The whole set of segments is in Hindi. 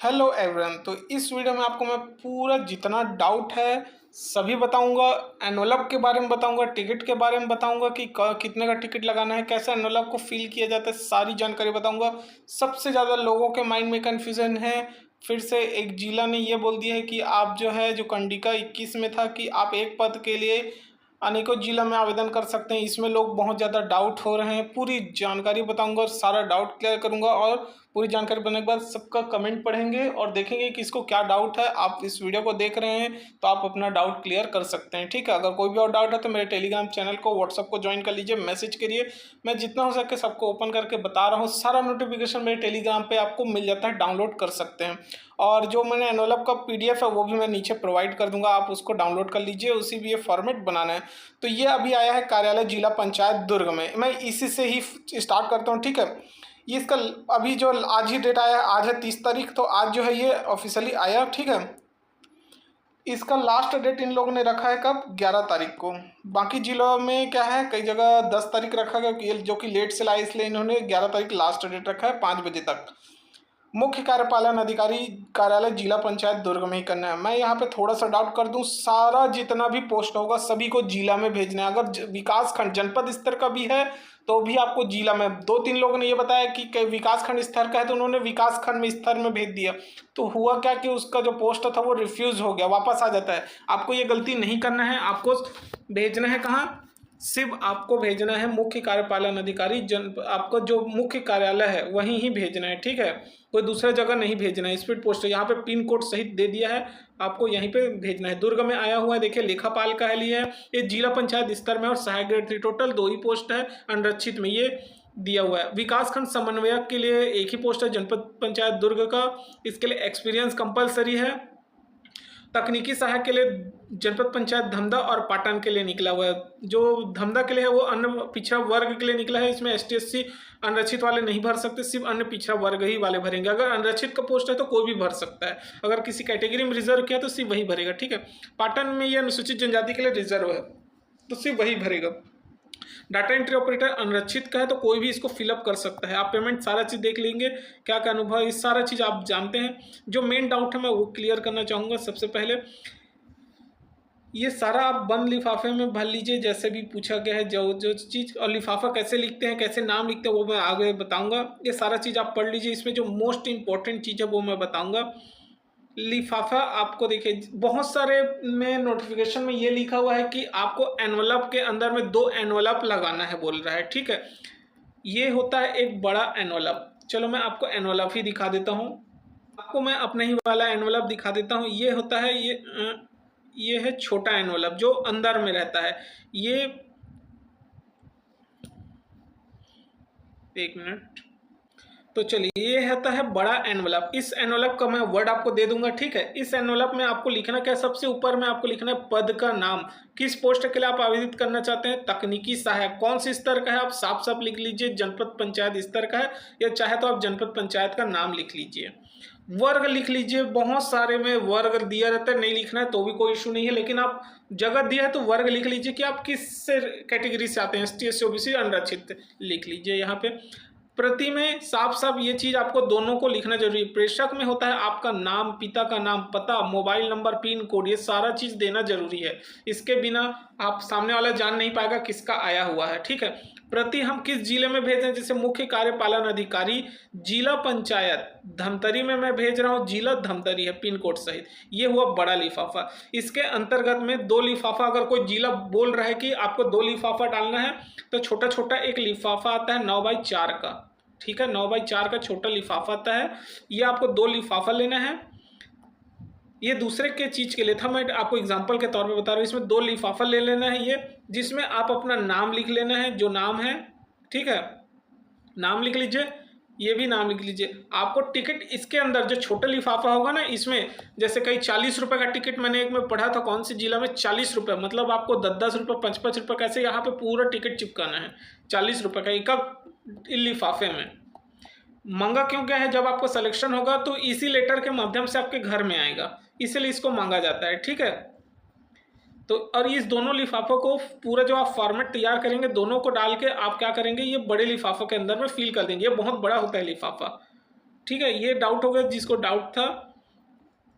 Hello everyone. तो इस वीडियो में आपको मैं पूरा जितना डाउट है सभी बताऊंगा। एनवलप के बारे में बताऊंगा, टिकट के बारे में बताऊंगा कि कितने का टिकट लगाना है, कैसे एनवलप को फिल किया जाता है, सारी जानकारी बताऊंगा। सबसे ज़्यादा लोगों के माइंड में कन्फ्यूज़न है। फिर से एक जिला ने ये बोल दिया है कि आप जो है जो कंडिका 21 में था कि आप एक पद के लिए अनेकों जिला में आवेदन कर सकते हैं। इसमें लोग बहुत ज़्यादा डाउट हो रहे हैं। पूरी जानकारी बताऊंगा और सारा डाउट क्लियर करूंगा। और पूरी जानकारी बनने के बाद सबका कमेंट पढ़ेंगे और देखेंगे कि इसको क्या डाउट है। आप इस वीडियो को देख रहे हैं तो आप अपना डाउट क्लियर कर सकते हैं, ठीक है। अगर कोई भी और डाउट है तो मेरे टेलीग्राम चैनल को, व्हाट्सअप को ज्वाइन कर लीजिए, मैसेज करिए। मैं जितना हो सके सबको ओपन करके बता रहा हूँ। सारा नोटिफिकेशन मेरे टेलीग्राम पे आपको मिल जाता है, डाउनलोड कर सकते हैं। और जो मैंने एनवलप का पीडीएफ है वो भी मैं नीचे प्रोवाइड कर दूंगा, आप उसको डाउनलोड कर लीजिए। उसी भी ये फॉर्मेट बनाना है। तो ये अभी आया है कार्यालय जिला पंचायत दुर्ग में। मैं इसी से ही स्टार्ट करता हूँ, ठीक है। ये इसका अभी जो आज ही डेट आया है, आज है 30 तारीख, तो आज जो है ये ऑफिशियली आया, ठीक है। इसका लास्ट डेट इन लोगों ने रखा है कब, 11 तारीख को। बाकी जिलों में क्या है, कई जगह 10 तारीख रखा गया, जो कि लेट से लाए, इसलिए इन्होंने 11 तारीख लास्ट डेट रखा है, 5 बजे तक। मुख्य कार्यपालन अधिकारी कार्यालय जिला पंचायत दुर्ग में ही करना है। मैं यहाँ पे थोड़ा सा डाउट कर दूं, सारा जितना भी पोस्ट होगा सभी को जिला में भेजना है। अगर विकास खंड जनपद स्तर का भी है तो भी आपको जिला में। 2-3 लोगों ने ये बताया कि विकास खंड स्तर का है तो उन्होंने विकास खंड में स्तर में भेज दिया। तो हुआ क्या कि उसका जो पोस्ट था वो रिफ्यूज हो गया, वापस आ जाता है। आपको ये गलती नहीं करना है। आपको भेजना है कहाँ, सिर्फ आपको भेजना है मुख्य कार्यपालन अधिकारी आपका जो मुख्य कार्यालय है वहीं ही भेजना है, ठीक है। कोई दूसरा जगह नहीं भेजना है। स्पीड पोस्ट यहाँ पे पिन कोड सहित दे दिया है, आपको यहीं पे भेजना है। दुर्ग में आया हुआ है, देखिए लेखापाल का है लिए है। ये जिला पंचायत स्तर में और सहायक ग्रेड 3, टोटल 2 ही पोस्ट है। अनरक्षित में ये दिया हुआ है। विकासखंड समन्वयक के लिए एक ही पोस्ट है जनपद पंचायत दुर्ग का, इसके लिए एक्सपीरियंस कंपलसरी है। तकनीकी सहायक के लिए जनपद पंचायत धमदा और पाटन के लिए निकला हुआ है। जो धमदा के लिए है वो अन्य पिछड़ा वर्ग के लिए निकला है। इसमें ST SC अनरक्षित वाले नहीं भर सकते, सिर्फ अन्य पिछड़ा वर्ग ही वाले भरेंगे। अगर अनरक्षित का पोस्ट है तो कोई भी भर सकता है, अगर किसी कैटेगरी में रिजर्व किया तो सिर्फ वही भरेगा, ठीक है। पाटन में ये अनुसूचित जनजाति के लिए रिजर्व है तो सिर्फ वही भरेगा। डाटा एंट्री ऑपरेटर अनरक्षित का है तो कोई भी इसको फिलअप कर सकता है। आप पेमेंट सारा चीज़ देख लेंगे, क्या क्या अनुभव, इस सारा चीज़ आप जानते हैं। जो मेन डाउट है मैं वो क्लियर करना चाहूँगा। सबसे पहले ये सारा आप बंद लिफाफे में भर लीजिए, जैसे भी पूछा गया है। जो जो चीज़, और लिफाफा कैसे लिखते हैं, कैसे नाम लिखते हैं वो मैं आगे बताऊंगा। ये सारा चीज़ आप पढ़ लीजिए। इसमें जो मोस्ट इंपॉर्टेंट चीज़ है वो मैं बताऊंगा। लिफाफा आपको देखिए बहुत सारे में नोटिफिकेशन में ये लिखा हुआ है कि आपको एनवलप के अंदर में 2 एनवलप लगाना है बोल रहा है, ठीक है। ये होता है एक बड़ा एनवलप। चलो मैं आपको एनवलप ही दिखा देता हूँ। आपको मैं अपने ही वाला एनवलप दिखा देता हूँ। ये होता है ये है छोटा एनवलप जो अंदर में रहता है। ये एक मिनट, तो चलिए ये होता है बड़ा एनवलप। इस एनवलप का मैं वर्ड आपको दे दूंगा, ठीक है। इस एनवलप में आपको लिखना क्या है, सबसे ऊपर में आपको लिखना है पद का नाम, किस पोस्ट के लिए आप आवेदित करना चाहते हैं। तकनीकी सहायक कौन से स्तर का है आप साफ साफ लिख लीजिए, जनपद पंचायत स्तर का है, या चाहे तो आप जनपद पंचायत का नाम लिख लीजिए। वर्ग लिख लीजिए, बहुत सारे में वर्ग दिया रहता है, नहीं लिखना है तो भी कोई इशू नहीं है, लेकिन आप जगह दिया है तो वर्ग लिख लीजिए कि आप किस कैटेगरी से आते हैं, ST SC OBC अनरक्षित लिख लीजिए यहाँ पे। प्रति में साफ साफ ये चीज आपको दोनों को लिखना जरूरी है। प्रेषक में होता है आपका नाम, पिता का नाम, पता, मोबाइल नंबर, पिन कोड, ये सारा चीज देना जरूरी है। इसके बिना आप सामने वाला जान नहीं पाएगा किसका आया हुआ है, ठीक है। प्रति हम किस जिले में भेजें, जैसे मुख्य कार्यपालन अधिकारी जिला पंचायत धमतरी में मैं भेज रहा हूँ, जिला धमतरी है पिन कोड सहित। ये हुआ बड़ा लिफाफा। इसके अंतर्गत में 2 लिफाफा, अगर कोई जिला बोल रहा है कि आपको 2 लिफाफा डालना है तो छोटा छोटा एक लिफाफा आता है 9x4 का, ठीक है। 9x4 का छोटा लिफाफा आता है, ये आपको 2 लिफाफा लेना है। ये दूसरे के चीज के लिए था, मैं आपको एग्जांपल के तौर पे बता रहा हूँ। इसमें 2 लिफाफा ले लेना है ये, जिसमें आप अपना नाम लिख लेना है, जो नाम है, ठीक है। नाम लिख लीजिए, ये भी नाम लिख लीजिए। आपको टिकट इसके अंदर जो छोटा लिफाफा होगा ना, इसमें जैसे कहीं 40 रुपए का टिकट मैंने एक में पढ़ा था, कौन सी जिला में, 40 रुपए, मतलब आपको 10-10 रुपये 5-5 रुपये कैसे यहाँ पे पूरा टिकट चिपकाना है। 40 रुपये का एक लिफाफे में। मांगा क्यों गया है, जब आपको सिलेक्शन होगा तो इसी लेटर के माध्यम से आपके घर में आएगा, इसलिए इसको मांगा जाता है, ठीक है। तो और इस दोनों लिफाफों को पूरा जो आप फॉर्मेट तैयार करेंगे, दोनों को डाल के आप क्या करेंगे, ये बड़े लिफाफे के अंदर में फिल कर देंगे। ये बहुत बड़ा होता है लिफाफा, ठीक है, ये डाउट हो गया जिसको डाउट था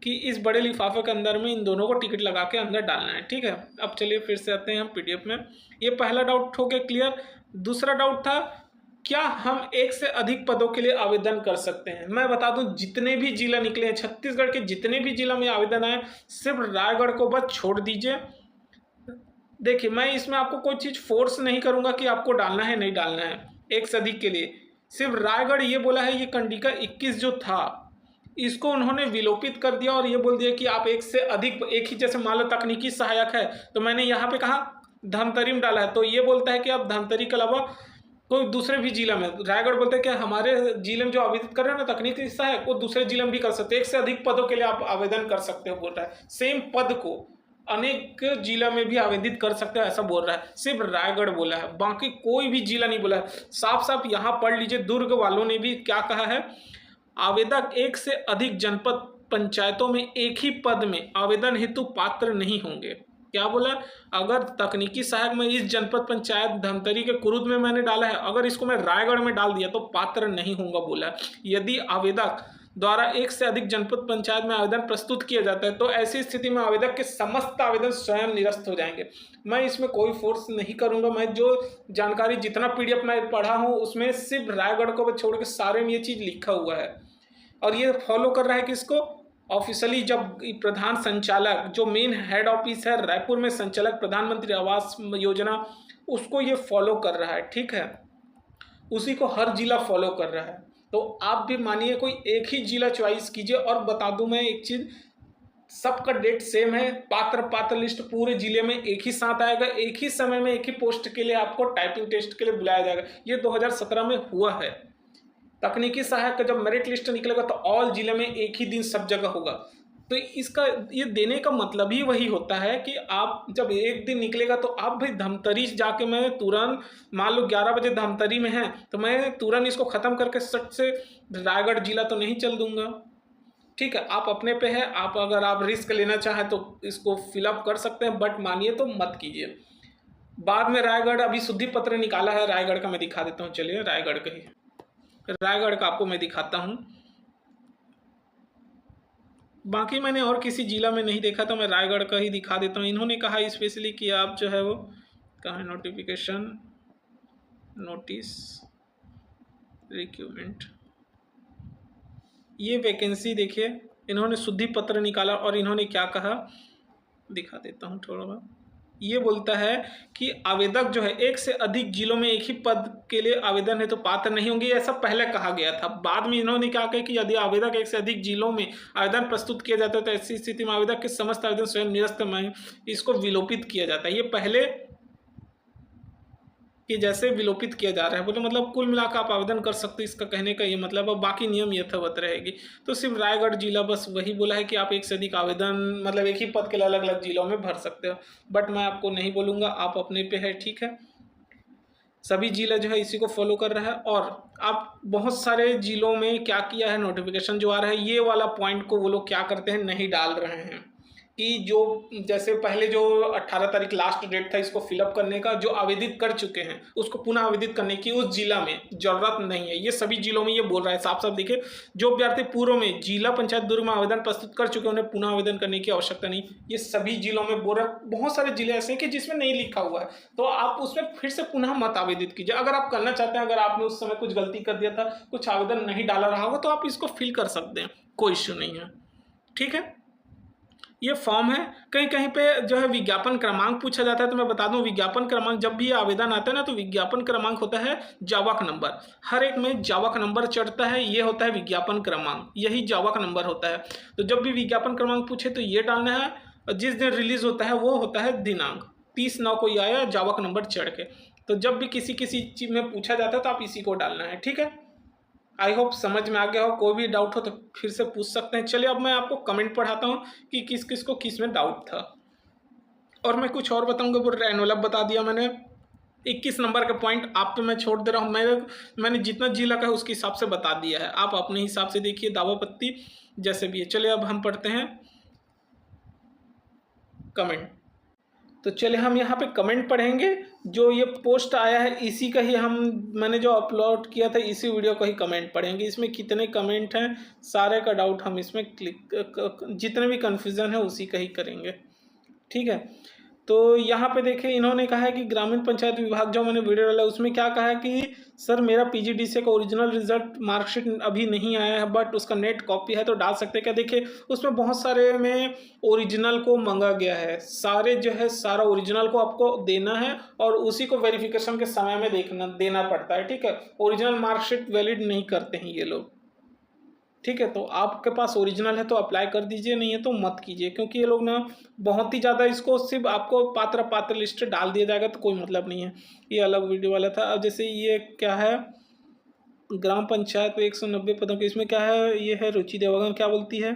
कि इस बड़े लिफाफे के अंदर में इन दोनों को टिकट लगा के अंदर डालना है। ठीक है, अब चलिए फिर से आते हैं हम पीडीएफ में। ये पहला डाउट हो गया क्लियर। दूसरा डाउट था क्या हम एक से अधिक पदों के लिए आवेदन कर सकते हैं। मैं बता दूं जितने भी जिला निकले हैं छत्तीसगढ़ के, जितने भी जिला में आवेदन आए, सिर्फ रायगढ़ को बस छोड़ दीजिए। देखिए मैं इसमें आपको कोई चीज़ फोर्स नहीं करूंगा कि आपको डालना है नहीं डालना है एक से अधिक के लिए। सिर्फ रायगढ़ ये बोला है, ये कंडिका 21 जो था इसको उन्होंने विलोपित कर दिया और ये बोल दिया कि आप एक से अधिक, एक ही, जैसे मान लो तकनीकी सहायक है तो मैंने यहाँ पे कहा धमतरी में डाला है, तो ये बोलता है कि आप धमतरी के अलावा कोई दूसरे भी जिला में, रायगढ़ बोलते हैं कि हमारे जिले में जो आवेदन कर रहे हैं ना तकनीकी सहायक, वो दूसरे जिले में भी कर सकते हैं, एक से अधिक पदों के लिए आप आवेदन कर सकते हो बोल रहा है। सेम पद को अनेक जिला में भी आवेदित कर सकते हैं ऐसा बोल रहा है। सिर्फ रायगढ़ बोला है, बाकी कोई भी जिला नहीं बोला है। साफ साफ यहाँ पढ़ लीजिए, दुर्ग वालों ने भी क्या कहा है, आवेदक एक से अधिक जनपद पंचायतों में एक ही पद में आवेदन हेतु पात्र नहीं होंगे। क्या बोला, अगर तकनीकी सहायक में इस जनपद पंचायत धमतरी के कुरुद में मैंने डाला है, अगर इसको मैं रायगढ़ में डाल दिया तो पात्र नहीं होगा बोला। यदि आवेदक द्वारा एक से अधिक जनपद पंचायत में आवेदन प्रस्तुत किया जाता है तो ऐसी स्थिति में आवेदक के समस्त आवेदन स्वयं निरस्त हो जाएंगे। मैं इसमें कोई फोर्स नहीं करूंगा, मैं जो जानकारी जितना पीडीएफ मैं पढ़ा हूं उसमें सिर्फ रायगढ़ को छोड़ के सारे में ये चीज़ लिखा हुआ है। और ये फॉलो कर रहा है किसको, ऑफिशियली जब प्रधान संचालक जो मेन हेड ऑफिस है रायपुर में, संचालक प्रधानमंत्री आवास योजना, उसको ये फॉलो कर रहा है। ठीक है, उसी को हर जिला फॉलो कर रहा है। तो आप भी मानिए कोई एक ही जिला चॉइस कीजिए। और बता दूं मैं एक चीज़, सबका डेट सेम है, पात्र लिस्ट पूरे जिले में एक ही साथ आएगा, एक ही समय में एक ही पोस्ट के लिए आपको टाइपिंग टेस्ट के लिए बुलाया जाएगा। ये 2017 में हुआ है। तकनीकी सहायक का जब मेरिट लिस्ट निकलेगा तो ऑल जिले में एक ही दिन सब जगह होगा। तो इसका ये देने का मतलब ही वही होता है कि आप जब एक दिन निकलेगा तो आप भाई धमतरी जाके, मैं तुरंत मान लो 11 बजे धमतरी में है तो मैं तुरंत इसको ख़त्म करके सट से रायगढ़ जिला तो नहीं चल दूंगा। ठीक है, आप अपने पे है, आप अगर आप रिस्क लेना चाहें तो इसको फिलअप कर सकते हैं, बट मानिए तो मत कीजिए। बाद में रायगढ़ अभी शुद्धि पत्र निकाला है, रायगढ़ का मैं दिखा देता हूँ। चलिए रायगढ़ का ही, रायगढ़ का आपको मैं दिखाता हूँ। बाकी मैंने और किसी जिला में नहीं देखा, तो मैं रायगढ़ का ही दिखा देता हूँ। इन्होंने कहा स्पेशली कि आप जो है वो कहाँ है, नोटिफिकेशन नोटिस रिक्रूटमेंट, ये वैकेंसी देखिए, इन्होंने शुद्धि पत्र निकाला और इन्होंने क्या कहा दिखा देता हूँ थोड़ा बहुत। ये बोलता है कि आवेदक जो है एक से अधिक जिलों में एक ही पद के लिए आवेदन है तो पात्र नहीं होंगे, ऐसा पहले कहा गया था। बाद में इन्होंने क्या कहा कि यदि आवेदक एक से अधिक जिलों में आवेदन प्रस्तुत किया जाता है तो ऐसी स्थिति में आवेदक के समस्त आवेदन स्वयं निरस्त में इसको विलोपित किया जाता है। ये पहले कि जैसे विलोपित किया जा रहा है, बोले मतलब कुल मिलाकर आप आवेदन कर सकते हैं, इसका कहने का ये मतलब। अब बाकी नियम यथावत रहेगी। तो सिर्फ रायगढ़ जिला बस वही बोला है कि आप एक से अधिक आवेदन मतलब एक ही पद के लिए अलग अलग जिलों में भर सकते हो, बट मैं आपको नहीं बोलूँगा, आप अपने पे है। ठीक है, सभी जिला जो है इसी को फॉलो कर रहा है। और आप बहुत सारे जिलों में क्या किया है, नोटिफिकेशन जो आ रहा है ये वाला पॉइंट को वो लोग क्या करते हैं, नहीं डाल रहे हैं कि जो जैसे पहले जो 18 तारीख लास्ट डेट था इसको फिलअप करने का, जो आवेदित कर चुके हैं उसको पुनः आवेदित करने की उस जिला में जरूरत नहीं है। ये सभी जिलों में ये बोल रहा है साफ साफ। देखिए, जो अभ्यर्थी पूर्व में जिला पंचायत दुर्ग में आवेदन प्रस्तुत कर चुके हैं उन्हें पुनः आवेदन करने की आवश्यकता नहीं, ये सभी जिलों में बोल रहा है। बहुत सारे जिले ऐसे हैं कि जिसमें नहीं लिखा हुआ है, तो आप उसमें फिर से पुनः मत आवेदित कीजिए। अगर आप करना चाहते हैं, अगर आपने उस समय कुछ गलती कर दिया था, कुछ आवेदन नहीं डाला रहा होगा, तो आप इसको फिल कर सकते हैं, कोई इश्यू नहीं है। ठीक है, ये फॉर्म है। कहीं कहीं पे जो है विज्ञापन क्रमांक पूछा जाता है, तो मैं बता दूं विज्ञापन क्रमांक जब भी आवेदन आता है ना तो विज्ञापन क्रमांक होता है जावक नंबर, हर एक में जावक नंबर चढ़ता है, ये होता है विज्ञापन क्रमांक, यही जावक नंबर होता है। तो जब भी विज्ञापन क्रमांक पूछे तो ये डालना है। जिस दिन रिलीज होता है वो होता है दिनांक, 30/9 को ये आया जावक नंबर चढ़ के। तो जब भी किसी चीज़ में पूछा जाता है तो आप इसी को डालना है। ठीक है, आई होप समझ में आ गया हो। कोई भी डाउट हो तो फिर से पूछ सकते हैं। चलिए अब मैं आपको कमेंट पढ़ाता हूँ कि किस किस को किस में डाउट था, और मैं कुछ और बताऊंगा। वो एनवलप बता दिया मैंने। 21 नंबर का पॉइंट आप पे मैं छोड़ दे रहा हूँ। मैंने जितना जिला का है उसके हिसाब से बता दिया है, आप अपने हिसाब से देखिए, दावा पत्ती जैसे भी है। चलिए अब हम पढ़ते हैं कमेंट। तो चलिए हम यहाँ पे कमेंट पढ़ेंगे। जो ये पोस्ट आया है इसी का ही मैंने जो अपलोड किया था इसी वीडियो का ही कमेंट पढ़ेंगे। इसमें कितने कमेंट हैं सारे का डाउट हम इसमें जितने भी कन्फ्यूज़न है उसी का ही करेंगे, ठीक है। तो यहाँ पे देखिए इन्होंने कहा है कि ग्रामीण पंचायत विभाग, जो मैंने वीडियो डाला उसमें क्या कहा है कि सर मेरा पीजीडीसीए का ओरिजिनल रिजल्ट मार्कशीट अभी नहीं आया है बट उसका नेट कॉपी है तो डाल सकते हैं क्या। देखिए उसमें बहुत सारे में ओरिजिनल को मांगा गया है, सारे जो है सारा ओरिजिनल को आपको देना है और उसी को वेरिफिकेशन के समय में देना पड़ता है, ठीक है। ओरिजिनल मार्कशीट वैलिड नहीं करते हैं ये लोग, ठीक है। तो आपके पास ओरिजिनल है तो अप्लाई कर दीजिए, नहीं है तो मत कीजिए, क्योंकि ये लोग ना बहुत ही ज़्यादा इसको सिर्फ आपको पात्र लिस्ट डाल दिया जाएगा तो कोई मतलब नहीं है। ये अलग वीडियो वाला था। अब जैसे ये क्या है, ग्राम पंचायत में 190 पदों के, इसमें क्या है, ये है रुचि देवगन, क्या बोलती है,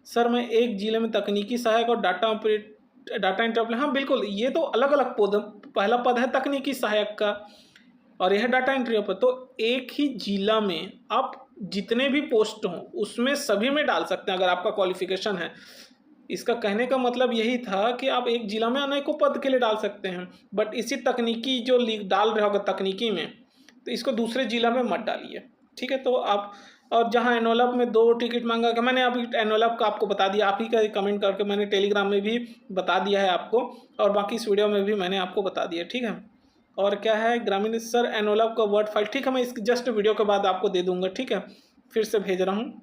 सर मैं एक जिले में तकनीकी सहायक और डाटा इंटरप्रेटर। हाँ बिल्कुल, ये तो अलग अलग पद, पहला पद है तकनीकी सहायक का और यह डाटा एंट्री ऑपरेटर। तो एक ही जिला में आप जितने भी पोस्ट हों उसमें सभी में डाल सकते हैं अगर आपका क्वालिफिकेशन है। इसका कहने का मतलब यही था कि आप एक जिला में अनेकों पद के लिए डाल सकते हैं, बट इसी तकनीकी जो डाल रहे होगा तकनीकी में तो इसको दूसरे जिला में मत डालिए, ठीक है। तो आप, और जहाँ एनवलप में 2 टिकट मांगा कि मैंने अभी एनवलप का आपको बता दिया, आप ही का कमेंट करके मैंने टेलीग्राम में भी बता दिया है आपको और बाकी इस वीडियो में भी मैंने आपको बता दिया, ठीक है। और क्या है, ग्रामीण सर एनवलप का वर्ड फाइल, ठीक है, मैं इस जस्ट वीडियो के बाद आपको दे दूंगा, ठीक है। फिर से भेज रहा हूँ।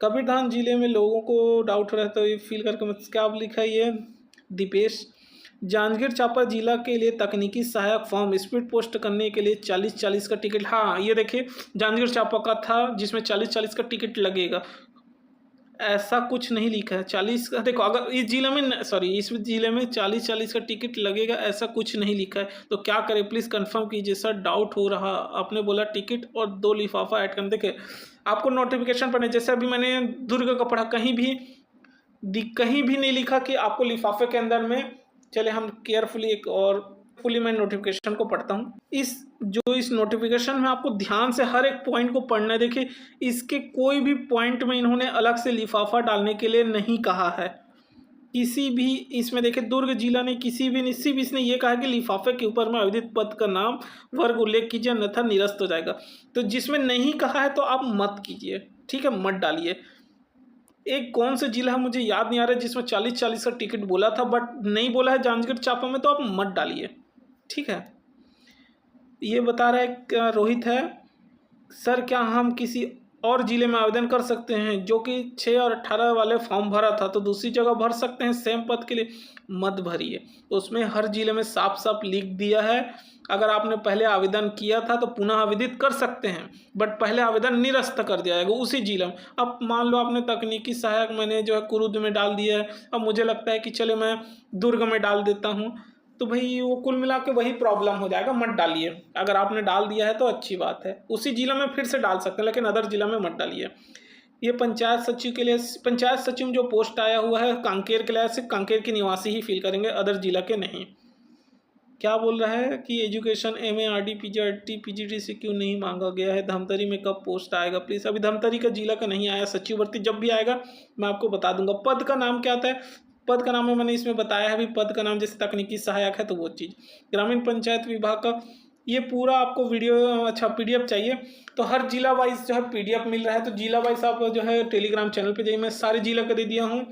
कबीरधाम जिले में लोगों को डाउट हो रहा है तो ये फील करके मत, क्या लिखा है ये दीपेश, जांजगीर चांपा जिला के लिए तकनीकी सहायक फॉर्म स्पीड पोस्ट करने के लिए 40-40 का टिकट। हाँ ये देखिए जांजगीर चांपा का था जिसमें 40-40 का टिकट लगेगा, ऐसा कुछ नहीं लिखा है 40 का। देखो अगर इस जिले में इस जिले में 40-40 का टिकट लगेगा ऐसा कुछ नहीं लिखा है, तो क्या करें प्लीज़ कंफर्म कीजिए सर, डाउट हो रहा। आपने बोला टिकट और 2 लिफाफा ऐड करने, देखिए आपको नोटिफिकेशन पढ़ने, जैसे अभी मैंने दुर्ग का पढ़ा, कहीं भी नहीं लिखा कि आपको लिफाफे के अंदर में। चले हम केयरफुली एक और फुली मैं नोटिफिकेशन को पढ़ता हूँ। इस नोटिफिकेशन में आपको ध्यान से हर एक पॉइंट को पढ़ना है। देखिए इसके कोई भी पॉइंट में इन्होंने अलग से लिफाफा डालने के लिए नहीं कहा है, किसी भी इसमें देखिए दुर्ग जिला ने किसी भी सिर्फ इसने ये कहा कि लिफाफे के ऊपर में आवेदित पद का नाम वर्ग उल्लेख कीजिए अन्यथा निरस्त हो जाएगा। तो जिसमें नहीं कहा है तो आप मत कीजिए, ठीक है, मत डालिए। एक कौन सा जिला है मुझे याद नहीं आ रहा है जिसमें 40-40 का टिकट बोला था बट नहीं बोला है जांजगीर चांपा में, तो आप मत डालिए, ठीक है। ये बता रहा है रोहित है, सर क्या हम किसी और जिले में आवेदन कर सकते हैं जो कि 6 और 18 वाले फॉर्म भरा था तो दूसरी जगह भर सकते हैं सेम पद के लिए। मत भरिए, उसमें हर जिले में साफ साफ लिख दिया है अगर आपने पहले आवेदन किया था तो पुनः आवेदित कर सकते हैं, बट पहले आवेदन निरस्त कर दिया जाएगा उसी जिले में। अब मान लो आपने तकनीकी सहायक मैंने जो है कुरुद में डाल दिया है, अब मुझे लगता है कि चले मैं दुर्ग में डाल देता हूँ, तो भाई वो कुल मिला के वही प्रॉब्लम हो जाएगा। मत डालिए, अगर आपने डाल दिया है तो अच्छी बात है, उसी जिला में फिर से डाल सकते हैं लेकिन अदर जिला में मत डालिए। ये पंचायत सचिव के लिए, पंचायत सचिव जो पोस्ट आया हुआ है कांकेर के लिए, सिर्फ कांकेर के निवासी ही फिल करेंगे अदर जिला के नहीं। क्या बोल रहा है कि एजुकेशन MA RD PGT से क्यों नहीं मांगा गया है, धमतरी में कब पोस्ट आएगा प्लीज़। अभी धमतरी का जिला का नहीं आया सचिव भर्ती, जब भी आएगा मैं आपको बता दूंगा। पद का नाम क्या आता है, पद का नाम है मैंने इसमें बताया है, अभी पद का नाम जैसे तकनीकी सहायक है तो वो चीज़। ग्रामीण पंचायत विभाग का ये पूरा आपको वीडियो, अच्छा PDF चाहिए तो हर जिला वाइज जो है PDF मिल रहा है, तो जिला वाइज आप जो है टेलीग्राम चैनल पे जाइए, मैं सारे जिला का दे दिया हूँ।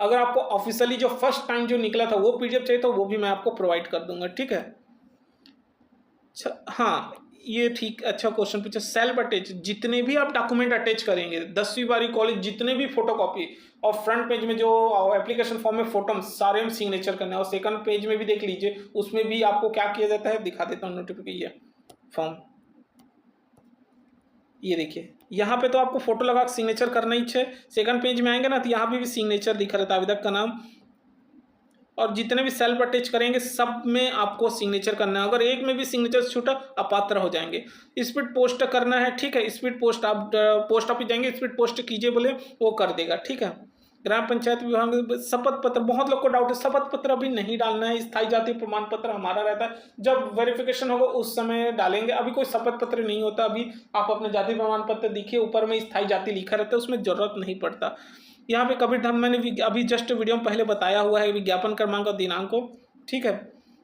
अगर आपको ऑफिशियली जो फर्स्ट टाइम जो निकला था वो PDF चाहिए तो वो भी मैं आपको प्रोवाइड कर दूंगा, ठीक है। अच्छा हाँ ये ठीक, अच्छा क्वेश्चन पूछा। सेल्फ अटैच, जितने भी आप डॉक्यूमेंट अटैच करेंगे 10वीं बारी कॉलेज, जितने भी फोटोकॉपी और फ्रंट पेज में जो एप्लीकेशन फॉर्म में फोटो सारे में सिग्नेचर करना है, और सेकंड पेज में भी देख लीजिए उसमें भी आपको क्या किया जाता है, दिखा देता हूँ नोटिफिकेशन फॉर्म। ये देखिए यहाँ पे तो आपको फोटो लगा सिग्नेचर करना ही है, सेकंड पेज में आएंगे ना तो यहाँ भी सिग्नेचर दिखा रहता है, आवेदक का नाम, और जितने भी सेल्फ अटैच करेंगे सब में आपको सिग्नेचर करना है। अगर एक में भी सिग्नेचर छूटा अपात्र हो जाएंगे। स्पीड पोस्ट करना है, ठीक है, स्पीड पोस्ट आप पोस्ट ऑफिस जाएंगे स्पीड पोस्ट कीजिए बोले वो कर देगा, ठीक है। ग्राम पंचायत विभाग में शपथ पत्र, बहुत लोग को डाउट है, शपथ पत्र अभी नहीं डालना है, स्थायी जाति प्रमाण पत्र हमारा रहता है, जब वेरिफिकेशन होगा उस समय डालेंगे। अभी कोई शपथ पत्र नहीं होता, अभी आप अपने जाति प्रमाण पत्र दिखिए ऊपर में स्थायी जाति लिखा रहता है, उसमें जरूरत नहीं पड़ता। यहाँ पे कबीरधाम मैंने अभी जस्ट वीडियो में पहले बताया हुआ है विज्ञापन क्रमांक और दिनांक को। ठीक है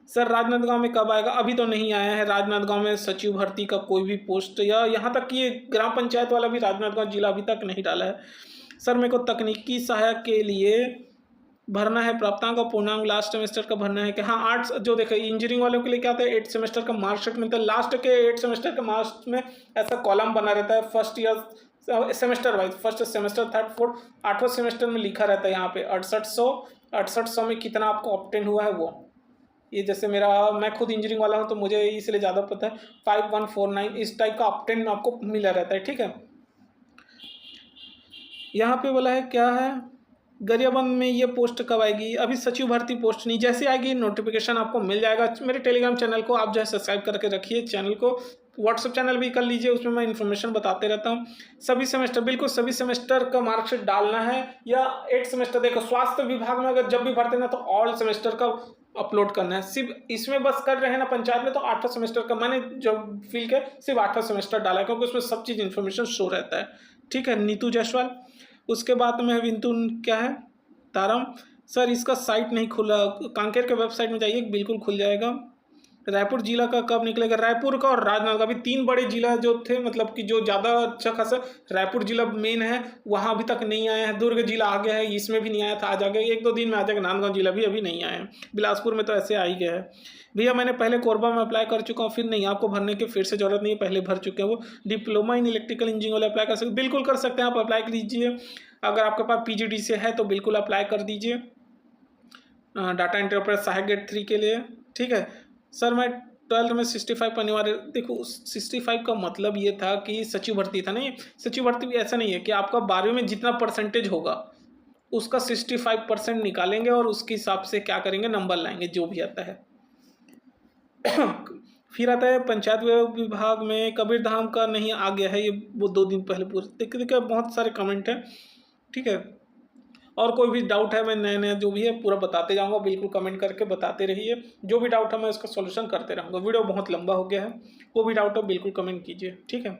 सर, राजनांदगांव में कब आएगा? अभी तो नहीं आया है राजनांदगांव में सचिव भर्ती का कोई भी पोस्ट, या यहाँ तक कि ये ग्राम पंचायत वाला भी राजनांदगांव जिला अभी तक नहीं डाला है। सर मेरे को तकनीकी सहायक के लिए भरना है, प्राप्तांक और पूर्णांक लास्ट सेमेस्टर का भरना है कि हाँ आर्ट्स, जो देखो इंजीनियरिंग वालों के लिए क्या होता है 8 सेमेस्टर का मार्कशीट मिलता है, लास्ट के 8 सेमेस्टर के मार्क्स में ऐसा कॉलम बना रहता है first year semester wise, first semester, third, fourth, 8वें सेमेस्टर में लिखा रहता है यहाँ पे 6800 में कितना आपको ऑब्टेन हुआ है वो। ये जैसे मैं खुद इंजीनियरिंग वाला हूँ तो मुझे इसलिए ज़्यादा पता है, 5149 इस टाइप का ऑब्टेन आपको मिला रहता है। ठीक है, यहाँ पे बोला है क्या है, गरियाबंद में ये पोस्ट कब आएगी? अभी सचिव भर्ती पोस्ट नहीं, जैसे आएगी नोटिफिकेशन आपको मिल जाएगा। मेरे टेलीग्राम चैनल को आप जो है सब्सक्राइब करके रखिए, चैनल को व्हाट्सएप चैनल भी कर लीजिए, उसमें मैं इन्फॉर्मेशन बताते रहता हूँ। सभी सेमेस्टर, बिल्कुल सभी सेमेस्टर का मार्कशीट डालना है, या 8 सेमेस्टर, देखो स्वास्थ्य विभाग में अगर जब भी भरते ना तो ऑल सेमेस्टर का अपलोड करना है। सिर्फ इसमें बस कर रहे हैं ना पंचायत में तो 8वां सेमेस्टर का मैंने जो फील किया सिर्फ 8वां सेमेस्टर डाला है, क्योंकि उसमें सब चीज़ इन्फॉर्मेशन शो रहता है। ठीक है, नीतू जायसवाल। उसके बाद में विंतु क्या है, तारम। सर इसका साइट नहीं खुला, कांकेर के वेबसाइट में जाइए बिल्कुल खुल जाएगा। रायपुर जिला का कब निकलेगा? रायपुर का और राजनांदगांव का, अभी 3 बड़े जिला जो थे, मतलब कि जो ज़्यादा अच्छा खासा, रायपुर जिला मेन है, वहाँ अभी तक नहीं आया है। दुर्ग जिला आ गया है, इसमें भी नहीं आया था, आ जाएगा 1-2 दिन में आ जाएगा। नांदगांव जिला भी अभी नहीं आया है, बिलासपुर में तो ऐसे आ ही गया है। भैया मैंने पहले कोरबा में अप्लाई कर चुका हूँ, फिर नहीं, आपको भरने की फिर से जरूरत नहीं है, पहले भर चुके हैं। वो डिप्लोमा इन इलेक्ट्रिकल इंजीनियरिंग वाले अप्लाई कर सकते, बिल्कुल कर सकते हैं, आप अप्लाई कीजिए। अगर आपके पास PGDCA है तो बिल्कुल अप्लाई कर दीजिए, डाटा एंट्री ऑपरेटर सहायक ग्रेड 3 के लिए। ठीक है सर, मैं 12th में 65 अनिवार्य, देखो 65 का मतलब ये था कि सचिव भर्ती था, नहीं सचिव भर्ती भी ऐसा नहीं है कि आपका 12वीं में जितना परसेंटेज होगा उसका 65% निकालेंगे और उसके हिसाब से क्या करेंगे, नंबर लाएंगे, जो भी आता है। फिर आता है पंचायत विभाग में कबीरधाम का नहीं आ गया है, ये वो 2 दिन पहले पूरे देखिए बहुत सारे कमेंट हैं। ठीक है, और कोई भी डाउट है मैं नया जो भी है पूरा बताते जाऊंगा, बिल्कुल कमेंट करके बताते रहिए। जो भी डाउट है मैं उसका सॉल्यूशन करते रहूँगा। वीडियो बहुत लंबा हो गया है, वो भी डाउट है बिल्कुल कमेंट कीजिए। ठीक है।